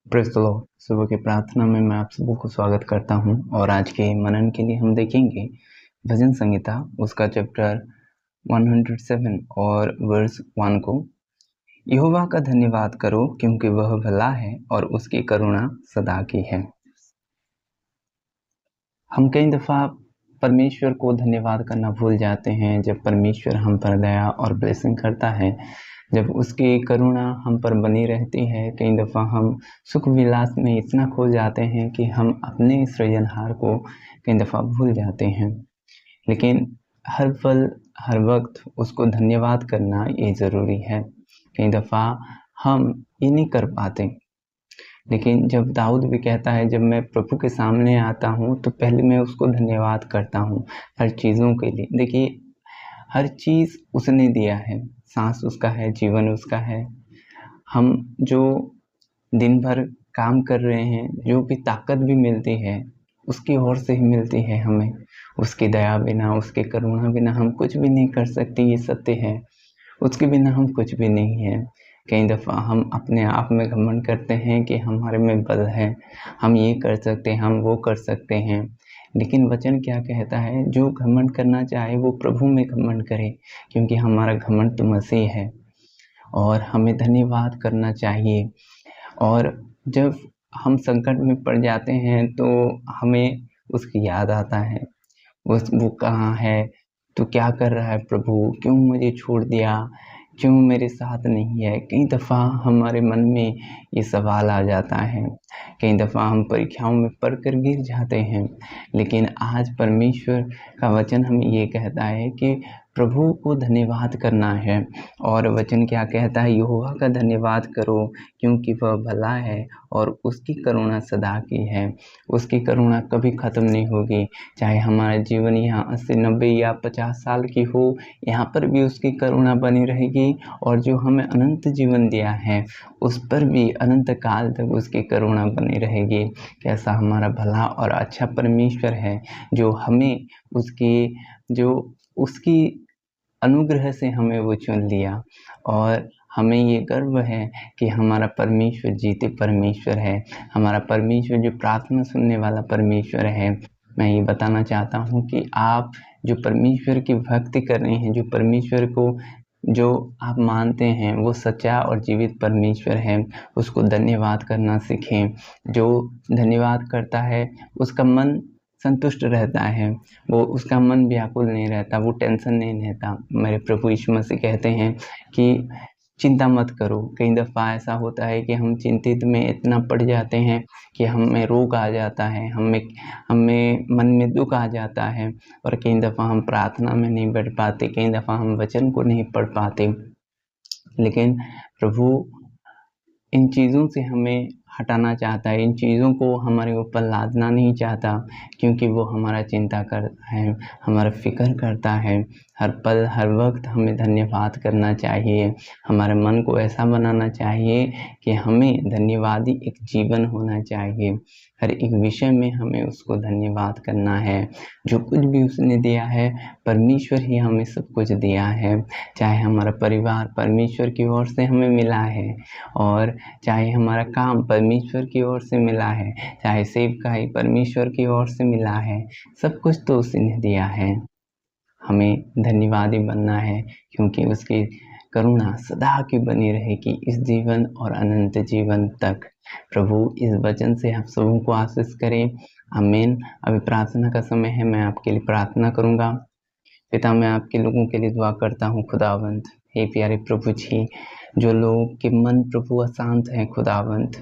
Praise the Lord. सुबह की प्रार्थना में मैं आप सबों को स्वागत करता हूँ और आज के मनन के लिए हम देखेंगे भजन संहिता उसका चैप्टर 107 और वर्स 1 को। यहोवा का धन्यवाद करो क्योंकि वह भला है और उसकी करुणा सदा की है। हम कई दफ़ा परमेश्वर को धन्यवाद करना भूल जाते हैं जब परमेश्वर हम पर दया और ब्लेसिंग करता है, जब उसकी करुणा हम पर बनी रहती है। कई दफ़ा हम सुख विलास में इतना खो जाते हैं कि हम अपने सृजनहार को कई दफ़ा भूल जाते हैं। लेकिन हर पल हर वक्त उसको धन्यवाद करना ये ज़रूरी है। कई दफ़ा हम ये नहीं कर पाते, लेकिन जब दाऊद भी कहता है जब मैं प्रभु के सामने आता हूँ तो पहले मैं उसको धन्यवाद करता हूँ हर चीज़ों के लिए। देखिए, हर चीज़ उसने दिया है, सांस उसका है, जीवन उसका है। हम जो दिन भर काम कर रहे हैं, जो भी ताकत भी मिलती है उसकी ओर से ही मिलती है हमें। उसकी दया बिना, उसकी करुणा बिना हम कुछ भी नहीं कर सकते, ये सत्य है। उसके बिना हम कुछ भी नहीं है। कई दफ़ा हम अपने आप में घमंड करते हैं कि हमारे में बल है, हम ये कर सकते हैं, हम वो कर सकते हैं। लेकिन वचन क्या कहता है, जो घमंड करना चाहे वो प्रभु में घमंड करे, क्योंकि हमारा घमंड तो मसीह है और हमें धन्यवाद करना चाहिए। और जब हम संकट में पड़ जाते हैं तो हमें उसकी याद आता है, वो कहाँ है? तू क्या कर रहा है प्रभु? क्यों मुझे छोड़ दिया? क्यों मेरे साथ नहीं है? कई दफ़ा हमारे मन में ये सवाल आ जाता है। कई दफ़ा हम परीक्षाओं में पढ़कर गिर जाते हैं, लेकिन आज परमेश्वर का वचन हमें ये कहता है कि प्रभु को धन्यवाद करना है। और वचन क्या कहता है? यहोवा का धन्यवाद करो क्योंकि वह भला है और उसकी करुणा सदा की है। उसकी करुणा कभी ख़त्म नहीं होगी। चाहे हमारा जीवन यहाँ 80, 90 या 50 साल की हो, यहाँ पर भी उसकी करुणा बनी रहेगी। और जो हमें अनंत जीवन दिया है उस पर भी अनंत काल तक उसकी करुणा बनी रहेगी। कैसा हमारा भला और अच्छा परमेश्वर है जो हमें उसकी अनुग्रह से हमें वो चुन लिया। और हमें ये गर्व है कि हमारा परमेश्वर जीते परमेश्वर है, हमारा परमेश्वर जो प्रार्थना सुनने वाला परमेश्वर है। मैं ये बताना चाहता हूँ कि आप जो परमेश्वर की भक्ति कर रहे हैं, जो परमेश्वर को जो आप मानते हैं वो सच्चा और जीवित परमेश्वर है, उसको धन्यवाद करना सीखें। जो धन्यवाद करता है उसका मन संतुष्ट रहता है, वो उसका मन व्याकुल नहीं रहता, वो टेंशन नहीं रहता। मेरे प्रभु यीशु मसीह कहते हैं कि चिंता मत करो। कई दफ़ा ऐसा होता है कि हम चिंतित में इतना पड़ जाते हैं कि हमें रोग आ जाता है, हमें मन में दुःख आ जाता है और कई दफ़ा हम प्रार्थना में नहीं बैठ पाते, कई दफ़ा हम वचन को नहीं पढ़ पाते। लेकिन प्रभु इन चीज़ों से हमें हटाना चाहता है, इन चीज़ों को हमारे ऊपर लादना नहीं चाहता, क्योंकि वो हमारा चिंता करता है, हमारा फ़िक्र करता है। हर पल हर वक्त हमें धन्यवाद करना चाहिए। हमारे मन को ऐसा बनाना चाहिए कि हमें धन्यवादी एक जीवन होना चाहिए। हर एक विषय में हमें उसको धन्यवाद करना है। जो कुछ भी उसने दिया है, परमेश्वर ही हमें सब कुछ दिया है। चाहे हमारा परिवार परमेश्वर की ओर से हमें मिला है, और चाहे हमारा काम परमेश्वर की ओर से मिला है, चाहे सेवकाई परमेश्वर की ओर से मिला है, सब कुछ तो उसने दिया है। हमें धन्यवादी बनना है, क्योंकि उसकी करुणा सदा की बनी रहेगी इस जीवन और अनंत जीवन तक। प्रभु इस वचन से आप सबों को आशीष करें। आमीन। अभी प्रार्थना का समय है, मैं आपके लिए प्रार्थना करूँगा। पिता, मैं आपके लोगों के लिए दुआ करता हूँ खुदावंत। हे प्यारे प्रभु जी, जो लोग के मन प्रभु अशांत हैं खुदावंत,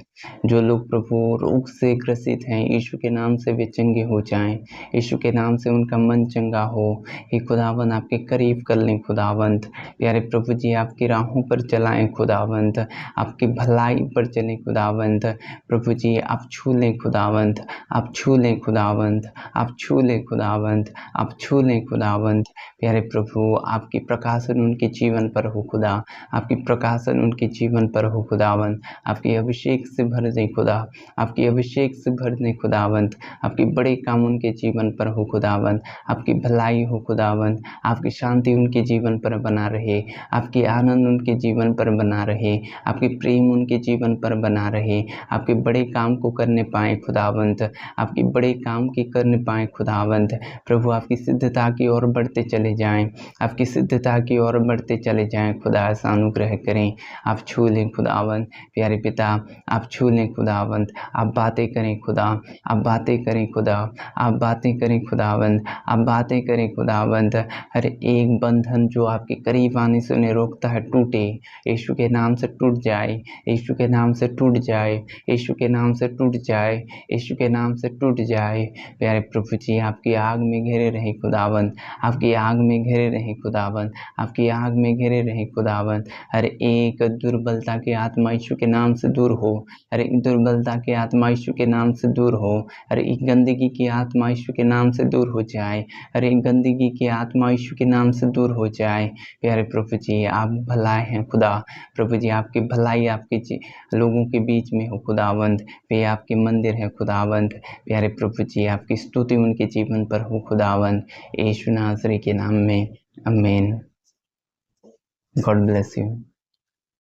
जो लोग प्रभु रोग से ग्रसित हैं, यीशु के नाम से वे चंगे हो जाएं, यीशु के नाम से उनका मन चंगा हो। हे खुदावंत, आपके करीब कर लें खुदावंत। प्यारे प्रभु जी, आपकी राहों पर चलाएं खुदावंत, आपकी भलाई पर चलें खुदावंत। प्रभु जी, आप छू लें खुदावंत, आप छू लें खुदावंत, आप छू लें खुदावंत, आप छू लें खुदावंत। प्यारे प्रभु, आपकी प्रकाशन उनके जीवन पर हो खुदा, आपकी प्रकाशन शासन उनके जीवन पर हो खुदावंद। आपके अभिषेक से भर दें खुदा, आपके अभिषेक से भर दें खुदावंद। आपके बड़े काम उनके जीवन पर हो खुदावंद, आपकी भलाई हो खुदावंद, आपकी शांति उनके जीवन पर बना रहे, आपकी आनंद उनके जीवन पर बना रहे, आपके प्रेम उनके जीवन पर बना रहे, आपके बड़े काम को करने पाए खुदावंद, आपके बड़े काम की करने पाए खुदावंद। प्रभु आपकी सिद्धता की ओर बढ़ते चले जाएं, आपकी सिद्धता की ओर बढ़ते चले जाएं। खुदा ऐसा अनुग्रह करें, आप छू लें खुदावंद। प्यारे पिता आप छू लें खुदावंद, आप बातें करें खुदा, आप बातें करें खुदा, आप बातें करें खुदावंद, आप बातें करें खुदावंद। हर एक बंधन जो आपके करीब आने से उन्हें रोकता है टूटे, यीशु के नाम से टूट जाए, यीशु के नाम से टूट जाए, यीशु के नाम से टूट जाए, यीशु के नाम से टूट जाए। प्यारे प्रभु जी आपकी आग में घिरे रहे खुदावंद, आपकी आग में घिरे रहे खुदावंद, आपकी आग में घिरे रहे खुदावंद। हर एक दुर्बलता की आत्मा यीशु के नाम से दूर हो, हर एक दुर्बलता की आत्मा यीशु के नाम से दूर हो, हर एक गंदगी की आत्मा यीशु के नाम से दूर हो जाए, हर एक गंदगी की आत्मा यीशु के नाम से दूर हो जाए। प्यारे प्रभु जी आप भलाई हैं खुदा, प्रभु जी आपकी भलाई आपके लोगों के बीच में हो खुदावंद। वे आपके मंदिर है खुदावंद। प्यारे प्रभु जी आपकी स्तुति उनके जीवन पर हो खुदावंद, यीशु नासरी के नाम में, आमीन। God bless you.